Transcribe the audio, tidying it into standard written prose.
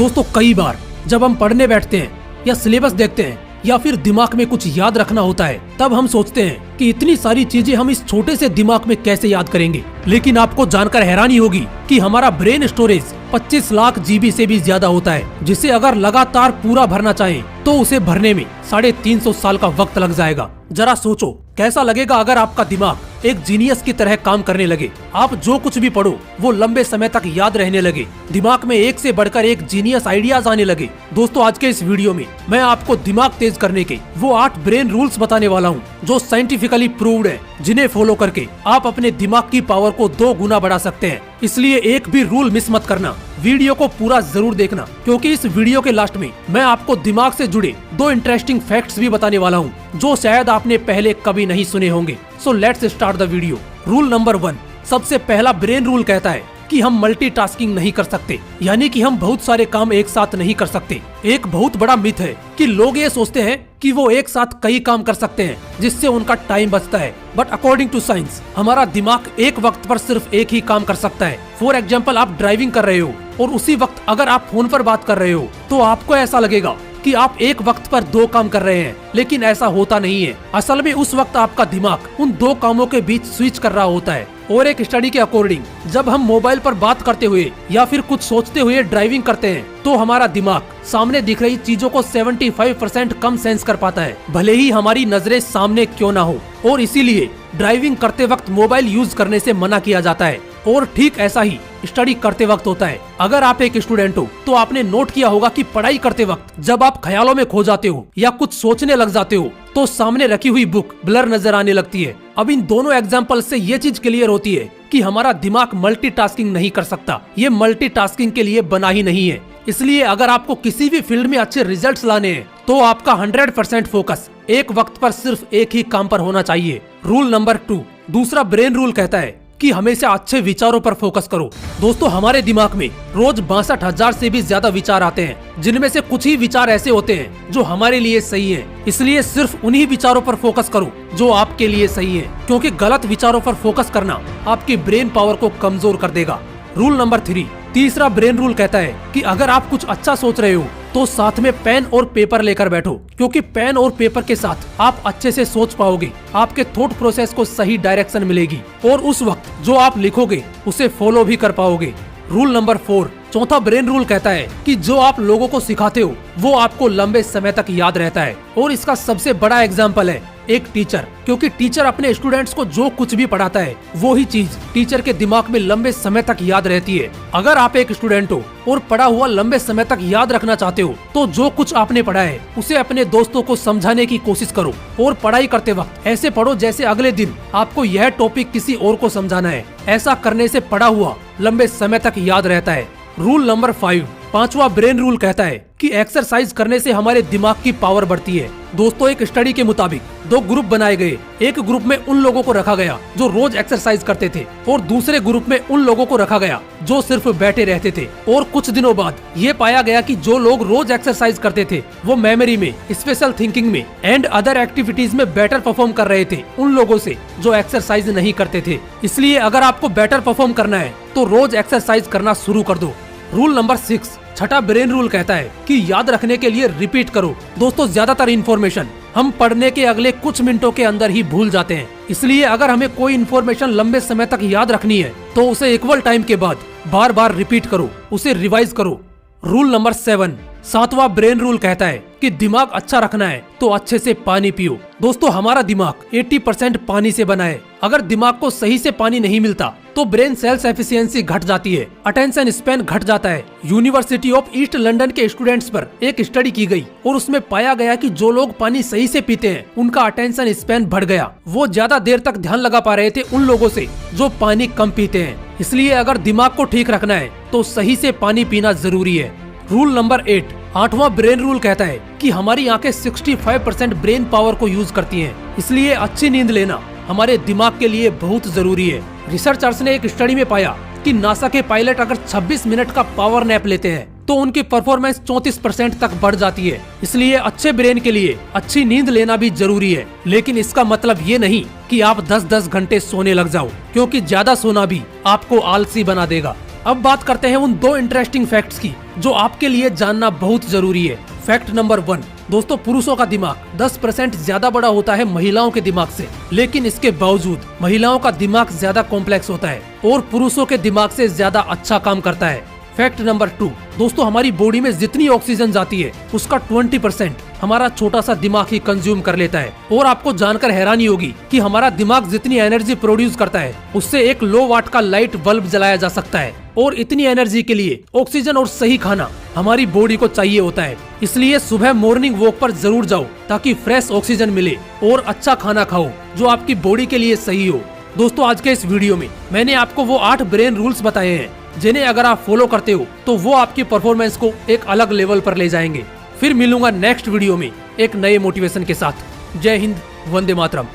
दोस्तों कई बार जब हम पढ़ने बैठते हैं या सिलेबस देखते हैं या फिर दिमाग में कुछ याद रखना होता है, तब हम सोचते हैं कि इतनी सारी चीजें हम इस छोटे से दिमाग में कैसे याद करेंगे। लेकिन आपको जानकर हैरानी होगी कि हमारा ब्रेन स्टोरेज 25 लाख जीबी से भी ज्यादा होता है, जिसे अगर लगातार पूरा भरना चाहें तो उसे भरने में 350 साल का वक्त लग जाएगा। जरा सोचो कैसा लगेगा अगर आपका दिमाग एक जीनियस की तरह काम करने लगे। आप जो कुछ भी पढ़ो वो लंबे समय तक याद रहने लगे, दिमाग में एक से बढ़कर एक जीनियस आइडियाज आने लगे। दोस्तों आज के इस वीडियो में मैं आपको दिमाग तेज करने के वो 8 ब्रेन रूल्स बताने वाला हूँ जो साइंटिफिकली प्रूव्ड है, जिन्हें फॉलो करके आप अपने दिमाग की पावर को 2 गुना बढ़ा सकते हैं। इसलिए एक भी रूल मिस मत करना, वीडियो को पूरा जरूर देखना, क्योंकि इस वीडियो के लास्ट में मैं आपको दिमाग से जुड़े 2 इंटरेस्टिंग फैक्ट्स भी बताने वाला हूँ जो शायद आपने पहले कभी नहीं सुने होंगे। So let's start the video. Rule number 1, सबसे पहला ब्रेन रूल कहता है कि हम मल्टीटास्किंग नहीं कर सकते, यानी कि हम बहुत सारे काम एक साथ नहीं कर सकते। एक बहुत बड़ा मिथ है कि लोग ये सोचते हैं कि वो एक साथ कई काम कर सकते हैं जिससे उनका टाइम बचता है, बट अकॉर्डिंग टू साइंस हमारा दिमाग एक वक्त पर सिर्फ एक ही काम कर सकता है। फॉर एग्जाम्पल, आप ड्राइविंग कर रहे हो और उसी वक्त अगर आप फोन पर बात कर रहे हो तो आपको ऐसा लगेगा कि आप एक वक्त पर 2 काम कर रहे हैं, लेकिन ऐसा होता नहीं है। असल में उस वक्त आपका दिमाग उन 2 कामों के बीच स्विच कर रहा होता है। और एक स्टडी के अकॉर्डिंग जब हम मोबाइल पर बात करते हुए या फिर कुछ सोचते हुए ड्राइविंग करते हैं तो हमारा दिमाग सामने दिख रही चीजों को 75% कम सेंस कर पाता है, भले ही हमारी नजरें सामने क्यों ना हो। और इसीलिए ड्राइविंग करते वक्त मोबाइल यूज करने से मना किया जाता है। और ठीक ऐसा ही स्टडी करते वक्त होता है। अगर आप एक स्टूडेंट हो तो आपने नोट किया होगा कि पढ़ाई करते वक्त जब आप ख्यालों में खो जाते हो या कुछ सोचने लग जाते हो तो सामने रखी हुई बुक ब्लर नजर आने लगती है। अब इन दोनों एग्जाम्पल से ये चीज क्लियर होती है कि हमारा दिमाग मल्टीटास्किंग नहीं कर सकता, ये मल्टीटास्किंग के लिए बना ही नहीं है। इसलिए अगर आपको किसी भी फील्ड में अच्छे रिजल्ट्स लाने हैं तो आपका 100% फोकस एक वक्त पर सिर्फ एक ही काम पर होना चाहिए। रूल नंबर 2, दूसरा ब्रेन रूल कहता है कि हमेशा अच्छे विचारों पर फोकस करो। दोस्तों हमारे दिमाग में रोज 62,000 से भी ज्यादा विचार आते हैं, जिनमें से कुछ ही विचार ऐसे होते हैं जो हमारे लिए सही हैं। इसलिए सिर्फ उन्हीं विचारों पर फोकस करो जो आपके लिए सही है, क्योंकि गलत विचारों पर फोकस करना आपकी ब्रेन पावर को कमजोर कर देगा। रूल नंबर 3, तीसरा ब्रेन रूल कहता है कि अगर आप कुछ अच्छा सोच रहे हो तो साथ में पेन और पेपर लेकर बैठो, क्योंकि पेन और पेपर के साथ आप अच्छे से सोच पाओगे, आपके थॉट प्रोसेस को सही डायरेक्शन मिलेगी और उस वक्त जो आप लिखोगे उसे फॉलो भी कर पाओगे। रूल नंबर 4, चौथा ब्रेन रूल कहता है कि जो आप लोगों को सिखाते हो वो आपको लंबे समय तक याद रहता है। और इसका सबसे बड़ा एग्जाम्पल है एक टीचर, क्योंकि टीचर अपने स्टूडेंट्स को जो कुछ भी पढ़ाता है वो ही चीज टीचर के दिमाग में लंबे समय तक याद रहती है। अगर आप एक स्टूडेंट हो और पढ़ा हुआ लंबे समय तक याद रखना चाहते हो तो जो कुछ आपने पढ़ा है उसे अपने दोस्तों को समझाने की कोशिश करो और पढ़ाई करते वक्त ऐसे पढ़ो जैसे अगले दिन आपको यह टॉपिक किसी और को समझाना है। ऐसा करने से पढ़ा हुआ लंबे समय तक याद रहता है। रूल नंबर 5, पांचवा ब्रेन रूल कहता है कि एक्सरसाइज करने से हमारे दिमाग की पावर बढ़ती है। दोस्तों एक स्टडी के मुताबिक 2 ग्रुप बनाए गए। एक ग्रुप में उन लोगों को रखा गया जो रोज एक्सरसाइज करते थे और दूसरे ग्रुप में उन लोगों को रखा गया जो सिर्फ बैठे रहते थे। और कुछ दिनों बाद ये पाया गया कि जो लोग रोज एक्सरसाइज करते थे वो मेमोरी में, स्पेशल थिंकिंग में एंड अदर एक्टिविटीज में बेटर परफॉर्म कर रहे थे उन लोगों से जो एक्सरसाइज नहीं करते थे। इसलिए अगर आपको बेटर परफॉर्म करना है तो रोज एक्सरसाइज करना शुरू कर दो। रूल नंबर 6, छठा ब्रेन रूल कहता है कि याद रखने के लिए रिपीट करो। दोस्तों ज्यादातर इन्फॉर्मेशन हम पढ़ने के अगले कुछ मिनटों के अंदर ही भूल जाते हैं, इसलिए अगर हमें कोई इन्फॉर्मेशन लंबे समय तक याद रखनी है तो उसे इक्वल टाइम के बाद बार बार रिपीट करो, उसे रिवाइज करो। रूल नंबर 7, सातवां ब्रेन रूल कहता है कि दिमाग अच्छा रखना है तो अच्छे से पानी पियो। दोस्तों हमारा दिमाग 80% पानी से बना है। अगर दिमाग को सही से पानी नहीं मिलता तो ब्रेन सेल्स एफिशिएंसी घट जाती है, अटेंशन स्पैन घट जाता है। यूनिवर्सिटी ऑफ ईस्ट लंदन के स्टूडेंट्स पर एक स्टडी की गई और उसमें पाया गया कि जो लोग पानी सही से पीते हैं उनका अटेंशन स्पैन बढ़ गया। वो ज्यादा देर तक ध्यान लगा पा रहे थे उन लोगों से जो पानी कम पीते हैं। इसलिए अगर दिमाग को ठीक रखना है तो सही से पानी पीना जरूरी है। रूल नंबर 8, आठवां ब्रेन रूल कहता है कि हमारी आंखें 65% ब्रेन पावर को यूज करती हैं, इसलिए अच्छी नींद लेना हमारे दिमाग के लिए बहुत जरूरी है। रिसर्चर्स ने एक स्टडी में पाया कि नासा के पायलट अगर 26 मिनट का पावर नैप लेते हैं तो उनकी परफॉर्मेंस 34% तक बढ़ जाती है। इसलिए अच्छे ब्रेन के लिए अच्छी नींद लेना भी जरूरी है, लेकिन इसका मतलब ये नहीं कि आप 10-10 घंटे सोने लग जाओ, क्योंकि ज्यादा सोना भी आपको आलसी बना देगा। अब बात करते हैं उन 2 इंटरेस्टिंग फैक्ट्स की जो आपके लिए जानना बहुत जरूरी है। फैक्ट नंबर 1, दोस्तों पुरुषों का दिमाग 10% ज्यादा बड़ा होता है महिलाओं के दिमाग से, लेकिन इसके बावजूद महिलाओं का दिमाग ज्यादा कॉम्प्लेक्स होता है और पुरुषों के दिमाग से ज्यादा अच्छा काम करता है। फैक्ट नंबर 2, दोस्तों हमारी बॉडी में जितनी ऑक्सीजन जाती है उसका 20% हमारा छोटा सा दिमाग ही कंज्यूम कर लेता है। और आपको जानकर हैरानी होगी कि हमारा दिमाग जितनी एनर्जी प्रोड्यूस करता है उससे एक लो वाट का लाइट बल्ब जलाया जा सकता है। और इतनी एनर्जी के लिए ऑक्सीजन और सही खाना हमारी बॉडी को चाहिए होता है। इसलिए सुबह मॉर्निंग वॉक पर जरूर जाओ ताकि फ्रेश ऑक्सीजन मिले और अच्छा खाना खाओ जो आपकी बॉडी के लिए सही हो। दोस्तों आज के इस वीडियो में मैंने आपको वो 8 ब्रेन रूल्स बताए हैं जिन्हें अगर आप फॉलो करते हो तो वो आपकी परफॉर्मेंस को एक अलग लेवल पर ले जाएंगे। फिर मिलूंगा नेक्स्ट वीडियो में एक नए मोटिवेशन के साथ। जय हिंद, वंदे मातरम।